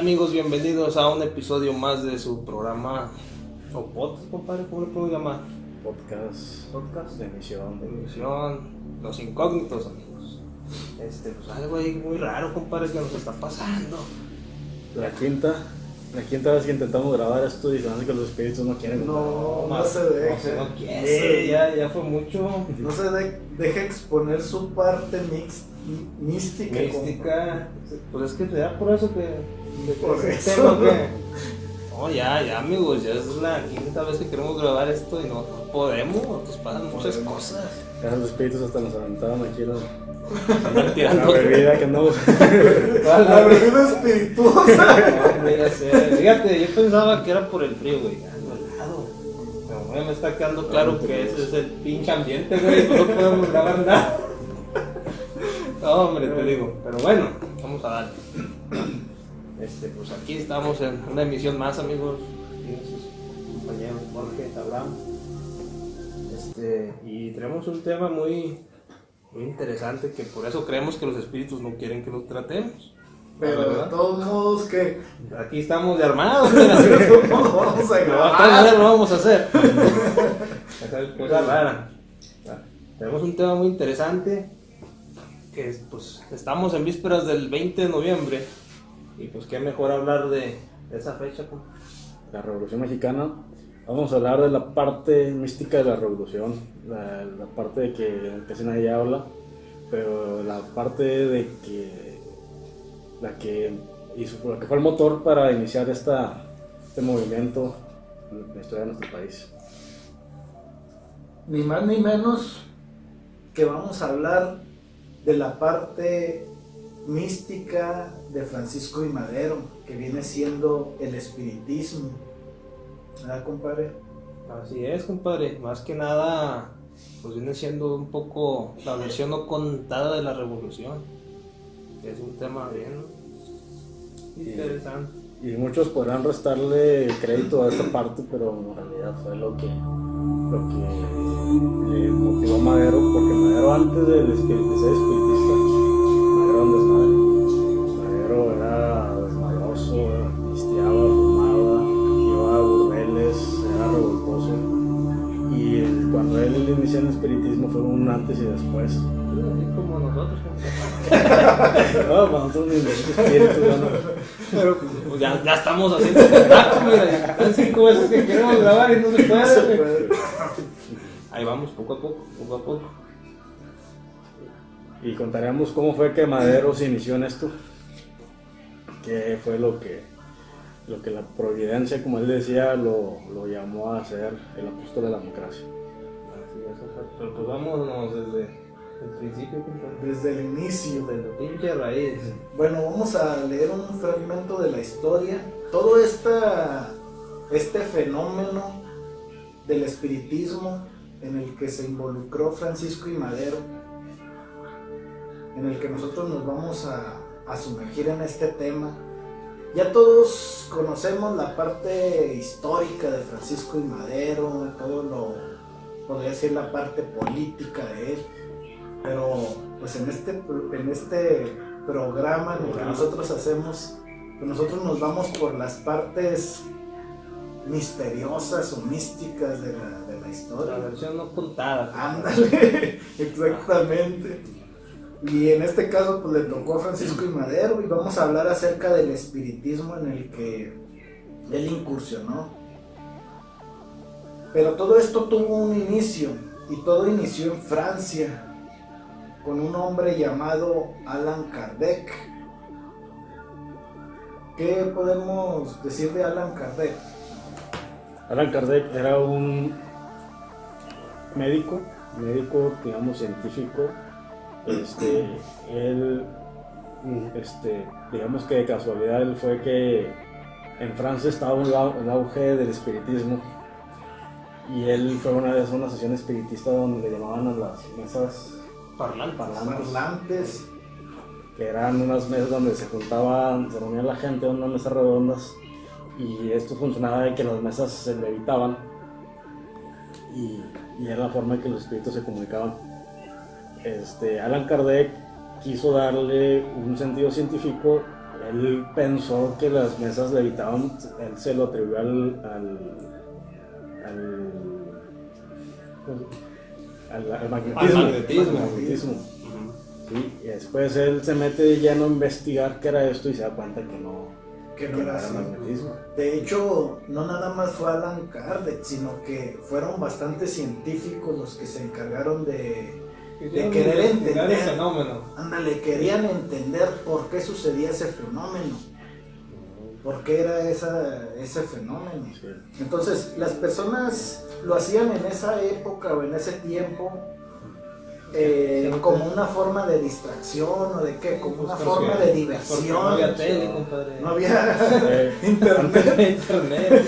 amigos? Bienvenidos a un episodio más de su programa o podcast, compadre, ¿cómo le puedo llamar? Podcast de emisión. Los incógnitos, amigos. Pues algo ahí muy raro, compadre, que nos está pasando. La quinta vez que intentamos grabar esto y se me hace que los espíritus no quieren. No se deja. No quiere, ya fue mucho. No se deja exponer su parte mística. Pues es que te da por eso que... Por ese eso. tema que... No, ya amigos, ya es la quinta vez que queremos grabar esto y no podemos, nos pasan muchas cosas. Ya los espíritus hasta nos aventaron aquí Andan la tirando bebida que andamos. La bebida espirituosa. No, mira, fíjate, yo pensaba que era por el frío, güey. Helado. Pero güey, me está quedando claro que ese es el pinche ambiente, güey. No podemos grabar nada. No, hombre, te digo. Pero bueno, vamos a darle. Pues aquí estamos en una emisión más, amigos. Aquí sus compañeros Jorge, Abraham. Y tenemos un tema muy interesante, que por eso creemos que los espíritus no quieren que los tratemos. Pero ¿verdad? de todos modos que Aquí estamos de armados, mira. no vamos a No, grabar. lo vamos a hacer. Cosa rara. Tenemos un tema muy interesante, que pues estamos en vísperas del 20 de noviembre y pues qué mejor hablar de esa fecha. Pues. La Revolución Mexicana. Vamos a hablar de la parte mística de la revolución, la parte de que casi nadie habla, pero la parte de que la que fue el motor para iniciar este movimiento en la historia de nuestro país. Ni más ni menos que vamos a hablar de la parte mística de Francisco I. Madero, que viene siendo el espiritismo. ¿Verdad, compadre? Así es, compadre. Más que nada, pues viene siendo un poco la versión no contada de la revolución, que es un tema bien interesante. Y muchos podrán restarle crédito a esta parte, pero en realidad fue lo que le motivó a Madero, porque Madero antes de ser espiritista, Madero era un desmadre. Madero era desmadroso, pisteaba, fumaba, iba a burdeles, era revoltoso. Y cuando él inició el espiritismo fue un antes y después. Así como nosotros. No, cuando nosotros ni los espíritus, no. Pero pues, ya estamos haciendo contacto, mira. Hay 5 veces que queremos grabar y no se puede. Ahí vamos, poco a poco. Y contaremos cómo fue que Madero se inició en esto. Qué fue lo que la providencia, como él decía, lo llamó a ser el apóstol de la democracia. Así es, pero pues vámonos desde el principio, Desde el inicio. desde la pinche raíz. Bueno, vamos a leer un fragmento de la historia. Todo este fenómeno del espiritismo en el que se involucró Francisco I. Madero, en el que nosotros nos vamos a sumergir en este tema. Ya todos conocemos la parte histórica de Francisco I. Madero, podría decir la parte política de él, pero pues en este programa en el que nosotros hacemos, pues nosotros nos vamos por las partes misteriosas o místicas de la historia. La versión no contada. Ándale, exactamente. Y en este caso pues le tocó a Francisco I. Madero y vamos a hablar acerca del espiritismo en el que él incursionó. Pero todo esto tuvo un inicio, y todo inició en Francia con un hombre llamado Allan Kardec. ¿Qué podemos decir de Allan Kardec? Allan Kardec era un médico, digamos, científico. Él, digamos que de casualidad él fue que en Francia estaba el auge del espiritismo, y él fue una vez a una sesión espiritista donde le llamaban a las mesas Parlantes. que eran unas mesas donde se reunía la gente en unas mesas redondas, y esto funcionaba de que las mesas se levitaban y era la forma en que los espíritus se comunicaban. Allan Kardec quiso darle un sentido científico él pensó que las mesas levitaban, él se lo atribuyó al magnetismo. magnetismo. Al magnetismo. Sí, y después él se mete de lleno a investigar qué era esto y se da cuenta que no era así. magnetismo. De hecho, no nada más fue Alan Kardec, sino que fueron bastantes científicos los que se encargaron de querer investigar el entender. fenómeno. Ándale, querían entender por qué sucedía ese fenómeno. ¿Por qué era ese fenómeno? Sí. Entonces, las personas lo hacían en esa época o en ese tiempo como una forma de distracción o de qué, como una forma de diversión. No había tele, compadre. No había internet. Internet.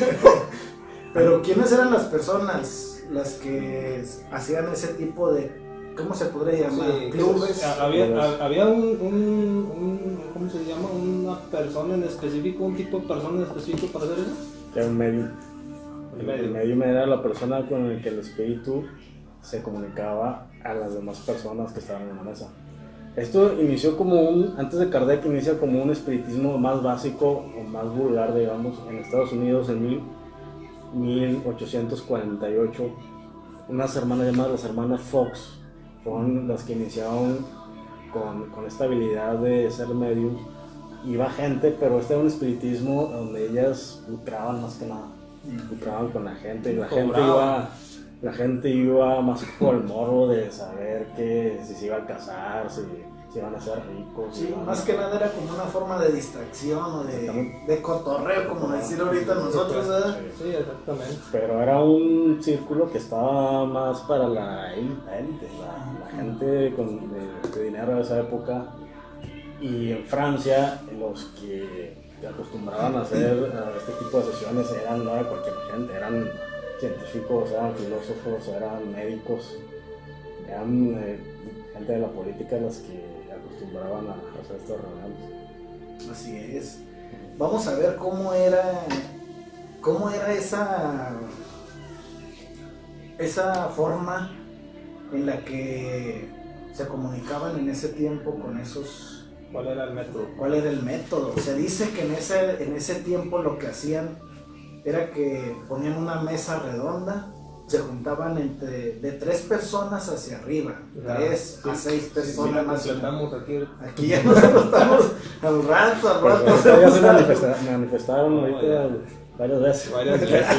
Pero ¿quiénes eran las personas las que hacían ese tipo de, ¿cómo se podría llamar? Sí, Clubes. había un ¿cómo se llama? Una persona en específico, un tipo de persona en específico para hacer eso. Que era un medium. El El medium era la persona con el que el espíritu se comunicaba a las demás personas que estaban en la mesa. Esto inició antes de Kardec, inicia como un espiritismo más básico o más vulgar, digamos, en Estados Unidos en 1848. Unas hermanas llamadas las hermanas Fox fueron las que iniciaron con esta habilidad de ser medium. Iba gente, pero este era un espiritismo donde ellas lucraban más que nada. Lucraban con la gente y la gente iba más por el morbo de saber que si se iba a casar, si iban a ser ricos. Sí, más que nada era como una forma de distracción o de cotorreo, como decir ahorita nosotros, ¿verdad? Sí, exactamente. Pero era un círculo que estaba más para la élite, la gente de dinero de esa época. Y en Francia, los que acostumbraban a hacer este tipo de sesiones no era cualquier gente, eran científicos, eran filósofos, eran médicos, eran gente de la política las que acostumbraban a hacer estas reuniones. Así es. Vamos a ver cómo era esa forma en la que se comunicaban en ese tiempo con esos. ¿Cuál era el método? ¿Cuál era el método? Se dice que en ese tiempo lo que hacían era que ponían una mesa redonda, se juntaban de 3 personas hacia arriba, 3 a 6 personas más. Aquí ya nos estamos al rato. Ya se manifestaron ahorita varias veces.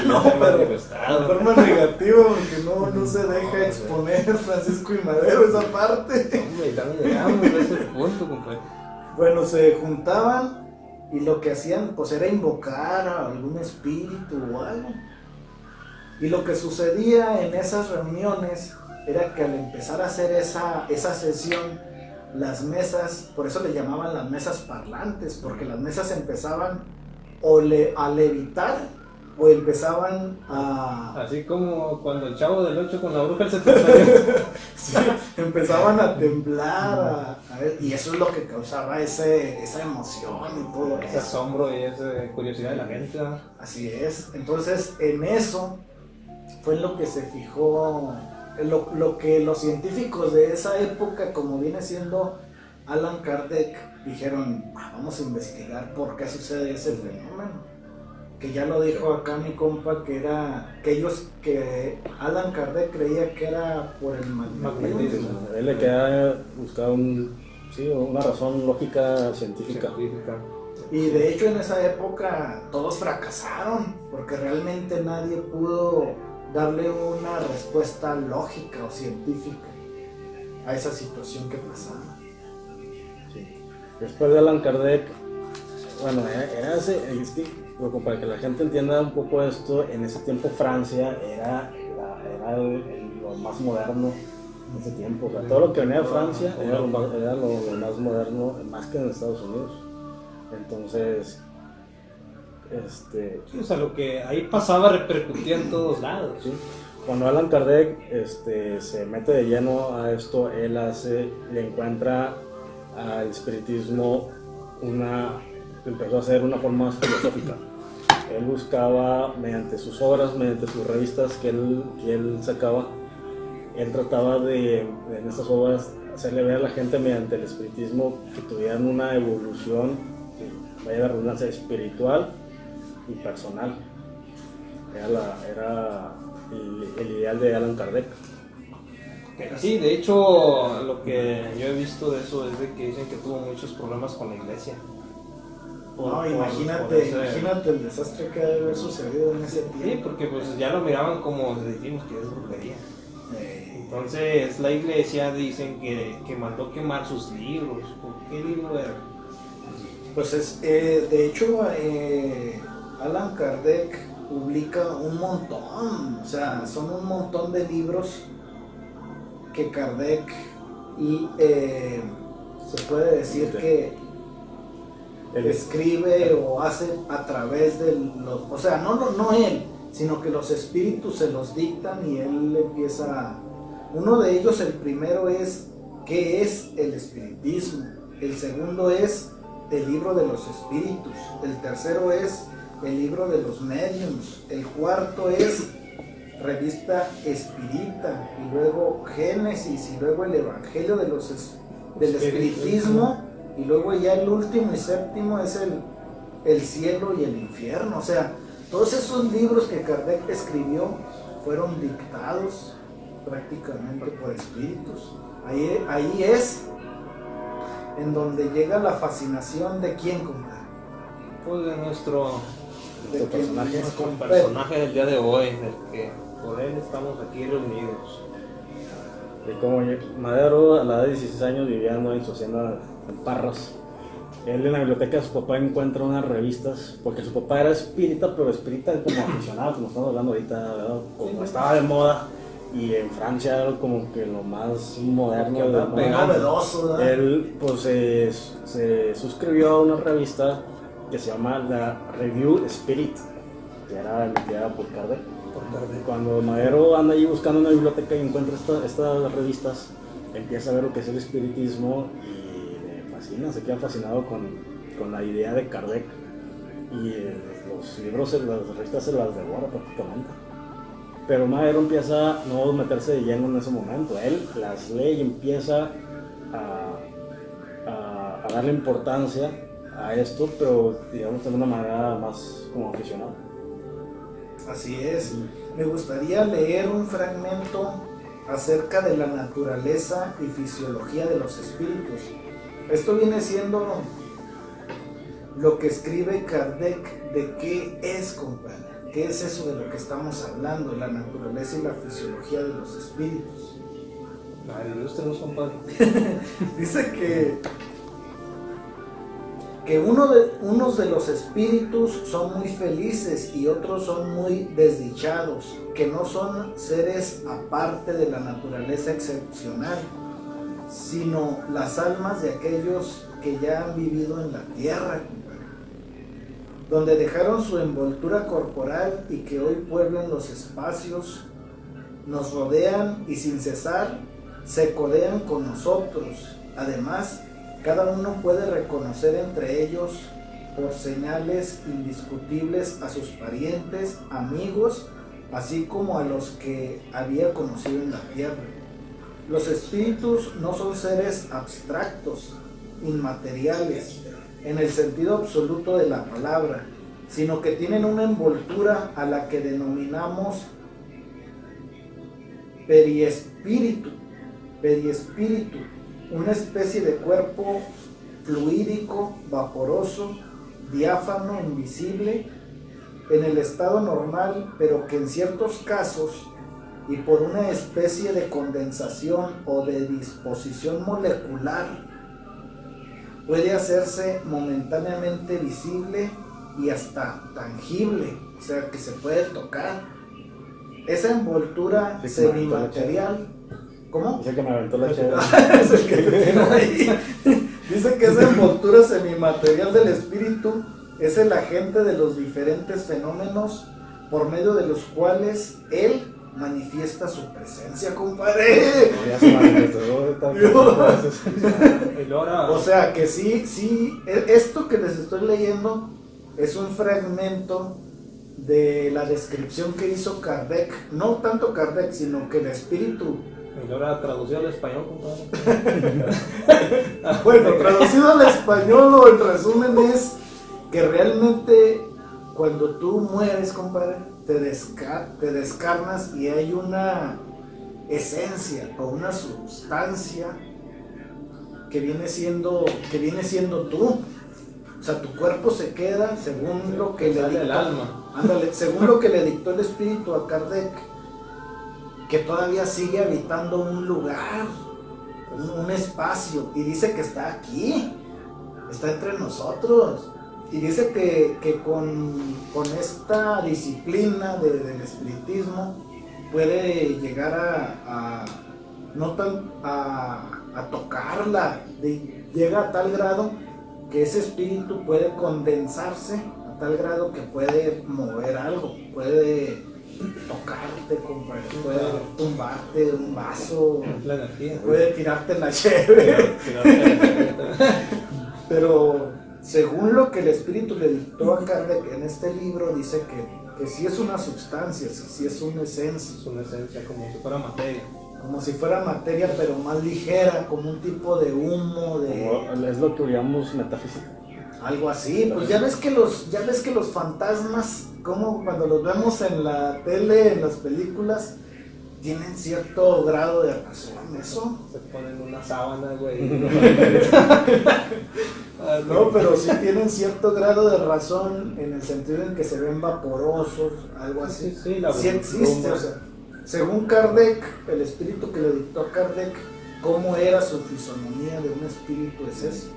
No, pero de forma negativa, porque no se deja exponer Francisco y Madero esa parte. Hombre, también llegamos a ese punto, compadre. Bueno, se juntaban y lo que hacían pues era invocar a algún espíritu o algo. Y lo que sucedía en esas reuniones era que al empezar a hacer esa sesión, las mesas, por eso le llamaban las mesas parlantes, porque las mesas empezaban a levitar o empezaban a... Así como cuando el Chavo del 8 con la bruja del 71. Sí, empezaban a temblar, y eso es lo que causaba esa emoción y todo Ese eso. asombro y esa curiosidad de la gente, ¿no? Así es. Entonces, en eso fue lo que se fijó, lo que los científicos de esa época, como viene siendo Alan Kardec, dijeron, vamos a investigar por qué sucede ese fenómeno. Que ya lo dijo acá mi compa, que Alan Kardec creía que era por el magnetismo. Él le queda buscar una razón lógica científica. Y de hecho en esa época todos fracasaron, porque realmente nadie pudo darle una respuesta lógica o científica a esa situación que pasaba. Sí. Después de Alan Kardec, bueno, para que la gente entienda un poco esto, en ese tiempo Francia era lo más moderno en ese tiempo. O sea, todo lo que venía de Francia era lo más moderno, más que en Estados Unidos. Entonces, o sea, lo que ahí pasaba repercutía en todos lados. ¿sí? Cuando Alan Kardec se mete de lleno a esto, él le encuentra al espiritismo empezó a hacer una forma más filosófica. Él buscaba, mediante sus obras, mediante sus revistas que él sacaba, él trataba en estas obras hacerle ver a la gente mediante el espiritismo que tuvieran una evolución vaya la redundancia, espiritual y personal. Era el ideal de Allan Kardec. Sí, de hecho, lo que yo he visto de eso es de que dicen que tuvo muchos problemas con la iglesia. No, imagínate el desastre que debe haber sucedido en ese tiempo. Sí, porque pues ya lo miraban como decimos que es brujería. Entonces la iglesia dicen que mandó quemar sus libros. ¿Por qué libro era? Pues de hecho, Allan Kardec publica un montón, o sea, son un montón de libros que Kardec se puede decir que escribe o hace a través de los, o sea, no él, sino que los espíritus se los dictan y él empieza. Uno de ellos, el primero es ¿qué es el espiritismo? El segundo es el libro de los espíritus, el tercero es el libro de los mediums, el cuarto es Revista Espírita, y luego Génesis, y luego el Evangelio del Espiritismo, y luego ya el último y séptimo es el cielo y el infierno. O sea, todos esos libros que Kardec escribió fueron dictados prácticamente por espíritus. Ahí es en donde llega la fascinación de quién, compadre. Pues de nuestro personaje. Personaje del día de hoy, del que por él estamos aquí reunidos. Y como Madero a la edad de 16 años vivía en su hacienda en Parras, él en la biblioteca de su papá encuentra unas revistas, porque su papá era espírita, pero espírita como aficionado, como estamos hablando ahorita, ¿verdad? Como estaba de moda, y en Francia era como que lo más moderno, novedoso, ¿verdad? Él pues se suscribió a una revista que se llama la Revue Spirit, que era emitida por Kardec. Cuando Madero anda ahí buscando una biblioteca y encuentra estas revistas, empieza a ver lo que es el espiritismo y le fascina, se queda fascinado con la idea de Kardec, y los libros, las revistas se las devora prácticamente. Pero Madero empieza a no meterse de lleno en ese momento, él las lee y empieza a darle importancia a esto, pero digamos de una manera más como aficionado. Así es. Me gustaría leer un fragmento acerca de la naturaleza y fisiología de los espíritus. Esto viene siendo lo que escribe Kardec de qué es, compadre. ¿Qué es eso de lo que estamos hablando? La naturaleza y la fisiología de los espíritus. Ay, ilústrenos, compadre. Dice que unos de los espíritus son muy felices y otros son muy desdichados, que no son seres aparte de la naturaleza excepcional, sino las almas de aquellos que ya han vivido en la tierra, donde dejaron su envoltura corporal y que hoy pueblan los espacios, nos rodean y sin cesar se codean con nosotros. Además, cada uno puede reconocer entre ellos por señales indiscutibles a sus parientes, amigos, así como a los que había conocido en la tierra. Los espíritus no son seres abstractos, inmateriales, en el sentido absoluto de la palabra, sino que tienen una envoltura a la que denominamos periespíritu, una especie de cuerpo fluídico, vaporoso, diáfano, invisible, en el estado normal, pero que en ciertos casos, y por una especie de condensación o de disposición molecular, puede hacerse momentáneamente visible y hasta tangible, o sea que se puede tocar. Esa envoltura semimaterial. ¿Cómo? Dice que me aventó la chévere. Es el que te tiró ahí. Dice que esa envoltura semimaterial del espíritu es el agente de los diferentes fenómenos por medio de los cuales él manifiesta su presencia, compadre. Ya se manifestó. O sea que sí, esto que les estoy leyendo es un fragmento de la descripción que hizo Kardec, no tanto Kardec, sino que el espíritu. Y ahora traducido al español, compadre. Bueno, traducido al español o en resumen es que realmente cuando tú mueres, compadre, te descarnas y hay una esencia o una sustancia que viene siendo tú. O sea, tu cuerpo se queda según lo que le dictó el alma. Ándale, según lo que le dictó el espíritu a Kardec, que todavía sigue habitando un lugar, un espacio, y dice que está aquí, está entre nosotros. Y dice que con esta disciplina del espiritismo puede llegar a tocarla, llega a tal grado que ese espíritu puede condensarse, a tal grado que puede mover algo, puede tocarte, compadre, puede tumbarte un vaso, La energía. puede tirarte la cheve. Pero según lo que el espíritu le dictó a Kardec en este libro, dice que sí es una sustancia, sí es una esencia. Es una esencia como si fuera materia. Como si fuera materia, pero más ligera, como un tipo de humo, Es lo que llamamos metafísica. algo así. Pues ya ves que los fantasmas, como cuando los vemos en la tele, en las películas, tienen cierto grado de razón, eso. Se ponen una sábana, güey. No, pero sí tienen cierto grado de razón en el sentido en que se ven vaporosos, algo así. Sí, la Sí existe, o sea, según Kardec, el espíritu que le dictó a Kardec, cómo era su fisonomía de un espíritu es eso.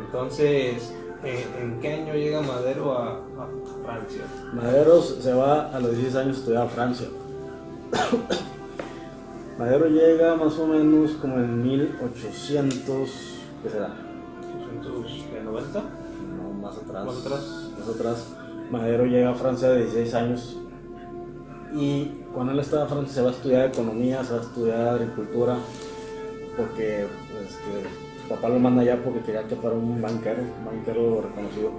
Entonces, ¿en qué año llega Madero a Francia? Madero se va a los 16 años a estudiar a Francia. Madero llega más o menos como en 1800, ¿qué será? 1890. No, más atrás. ¿Más atrás? Más atrás. Madero llega a Francia de 16 años y cuando él estaba en Francia se va a estudiar economía, se va a estudiar agricultura, porque su papá lo manda allá porque quería que fuera un banquero reconocido.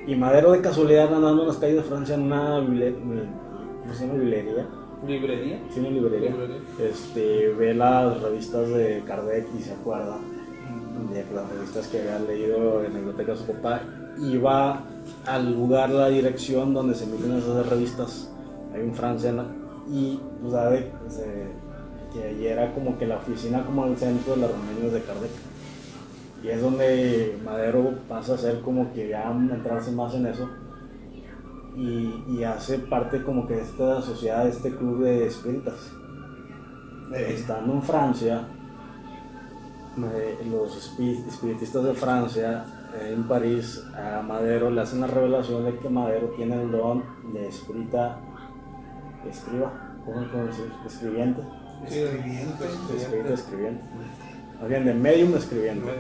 Y Madero de casualidad andando en las calles de Francia en una librería. ¿Librería? Sí, una librería. Ve las revistas de Kardec y se acuerda de las revistas que había leído en la biblioteca de su papá y va al lugar, la dirección donde se emiten esas revistas, ahí en Francia, ¿no? Y pues, sabe que allí era como que la oficina, como el centro de las reuniones de Kardec. Y es donde Madero pasa a ser como que ya entrarse más en eso. Y hace parte como que de esta sociedad, de este club de espíritas. Estando en Francia, los espiritistas de Francia, en París, a Madero le hacen la revelación de que Madero tiene el don de escribiente. Más bien de medium escribiente.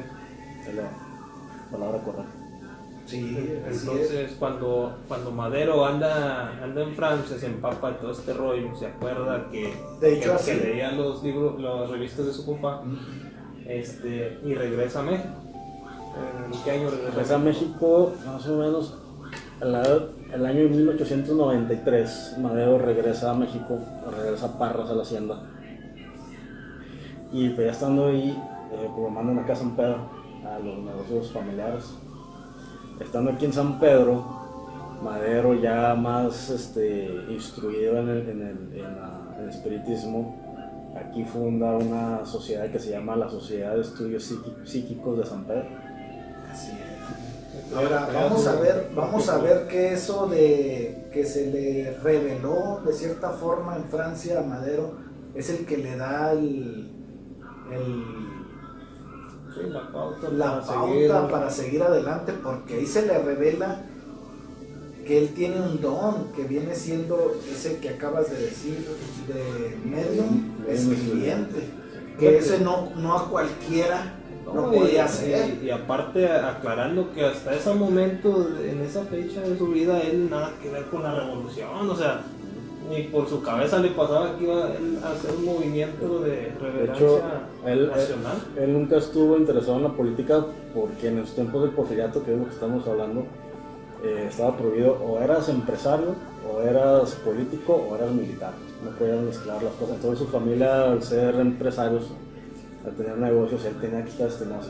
Es la palabra correcta. Sí, entonces cuando Madero anda en Francia, se empapa de todo este rollo, se acuerda que leía los libros, las revistas de su papá, y regresa a México. ¿En qué año regresa a México? Más o menos el año 1893. Madero regresa a México, regresa a Parras, a la hacienda, y pues ya estando ahí, pues lo mandan acá a San Pedro a los negocios familiares. Estando aquí en San Pedro, Madero ya más instruido en el espiritismo, aquí funda una sociedad que se llama la Sociedad de Estudios Psíquicos de San Pedro. Así es. Ahora vamos a ver que eso de que se le reveló de cierta forma en Francia a Madero es el que le da la pauta para seguir adelante, porque ahí se le revela que él tiene un don que viene siendo ese que acabas de decir, de medium escribiente, que ese no a cualquiera lo podía hacer. Y aparte aclarando que hasta ese momento, en esa fecha de su vida, él nada que ver con la revolución, o sea, ni por su cabeza le pasaba que iba a hacer un movimiento de reverencia nacional. Él nunca estuvo interesado en la política porque en los tiempos del porfiriato, que es lo que estamos hablando, estaba prohibido: o eras empresario, o eras político, o eras militar. No podían mezclar las cosas. Entonces su familia, al ser empresarios, al tener negocios, él tenía que estar destinado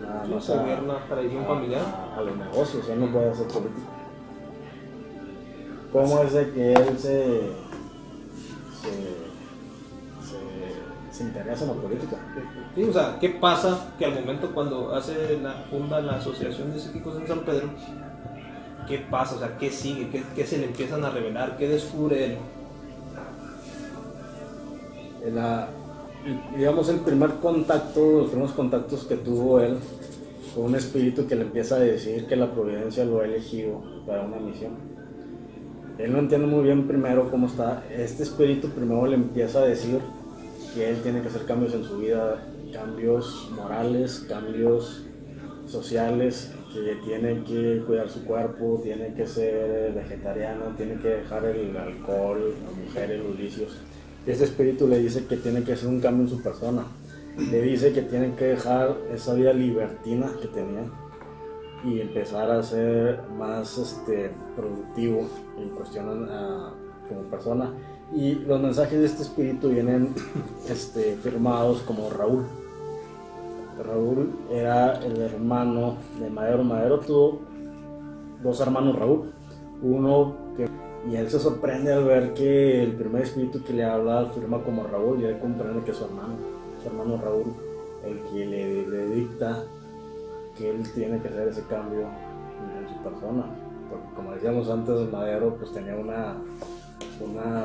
nada Sí, más seguir una tradición familiar. a los negocios, él no puede hacer política. ¿Cómo es de que él se interesa en la política? Sí, o sea, ¿qué pasa que al momento cuando funda la Asociación de Psíquicos en San Pedro, qué pasa? O sea, ¿qué sigue? ¿Qué se le empiezan a revelar? ¿Qué descubre él? Digamos, los primeros contactos que tuvo él fue un espíritu que le empieza a decir que la providencia lo ha elegido para una misión. Él no entiende muy bien primero cómo está. Este espíritu primero le empieza a decir que él tiene que hacer cambios en su vida, cambios morales, cambios sociales, que tiene que cuidar su cuerpo, tiene que ser vegetariano, tiene que dejar el alcohol, las mujeres, los vicios. Este espíritu le dice que tiene que hacer un cambio en su persona. Le dice que tiene que dejar esa vida libertina que tenía y empezar a ser más productivo en cuestión como persona. Y los mensajes de este espíritu vienen firmados como Raúl. Raúl era el hermano de Madero. Madero tuvo dos hermanos Raúl. Y él se sorprende al ver que el primer espíritu que le habla firma como Raúl, y él comprende que es su hermano Raúl, el que le dicta que él tiene que hacer ese cambio en su persona. Porque como decíamos antes, Madero pues tenía una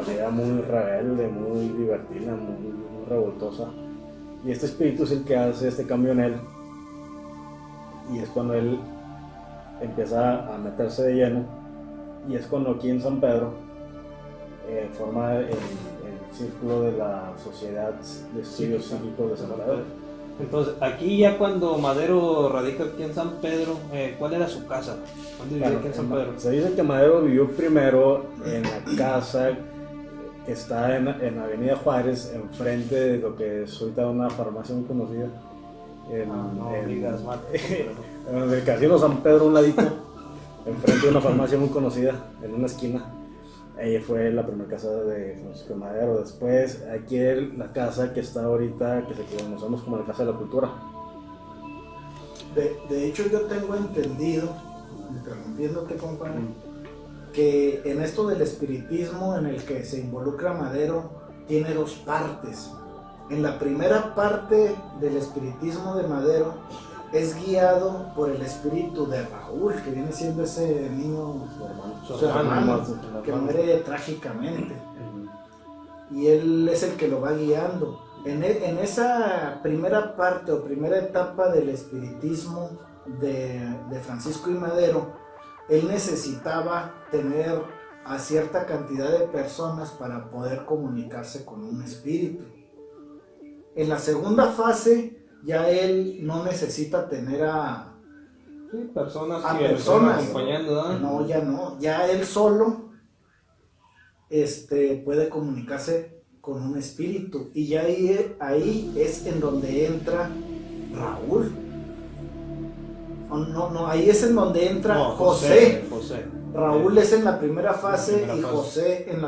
vida muy rebelde, muy libertina, muy revoltosa. Y este espíritu es el que hace este cambio en él. Y es cuando él empieza a meterse de lleno. Y es cuando aquí en San Pedro forma el círculo de la Sociedad de Estudios Psíquicos de San Pedro. Entonces, aquí ya cuando Madero radica aquí en San Pedro, ¿cuál era su casa? ¿Dónde vivía aquí en San Pedro? Se dice que Madero vivió primero en la casa que está en Avenida Juárez, enfrente de lo que es ahorita una farmacia muy conocida. En el Casino San Pedro, un ladito, enfrente de una farmacia muy conocida, en una esquina. Ahí fue la primera casa de Francisco Madero. Después, aquí es la casa que está ahorita, que conocemos como la Casa de la Cultura. De hecho, yo tengo entendido, interrumpiéndote, compadre, que en esto del espiritismo en el que se involucra Madero, tiene dos partes. En la primera parte del espiritismo de Madero, es guiado por el espíritu de Raúl, que viene siendo ese niño, su hermano, que muere trágicamente. Y él es el que lo va guiando. En esa primera parte o primera etapa del espiritismo de Francisco y Madero, él necesitaba tener a cierta cantidad de personas para poder comunicarse con un espíritu. En la segunda fase, ya él no necesita tener personas a que personas. lo estén acompañando, ¿no? No, ya no. Ya él solo puede comunicarse con un espíritu. Y ya ahí es en donde entra Raúl. No, ahí es en donde entra José. Raúl es en la primera fase y José en la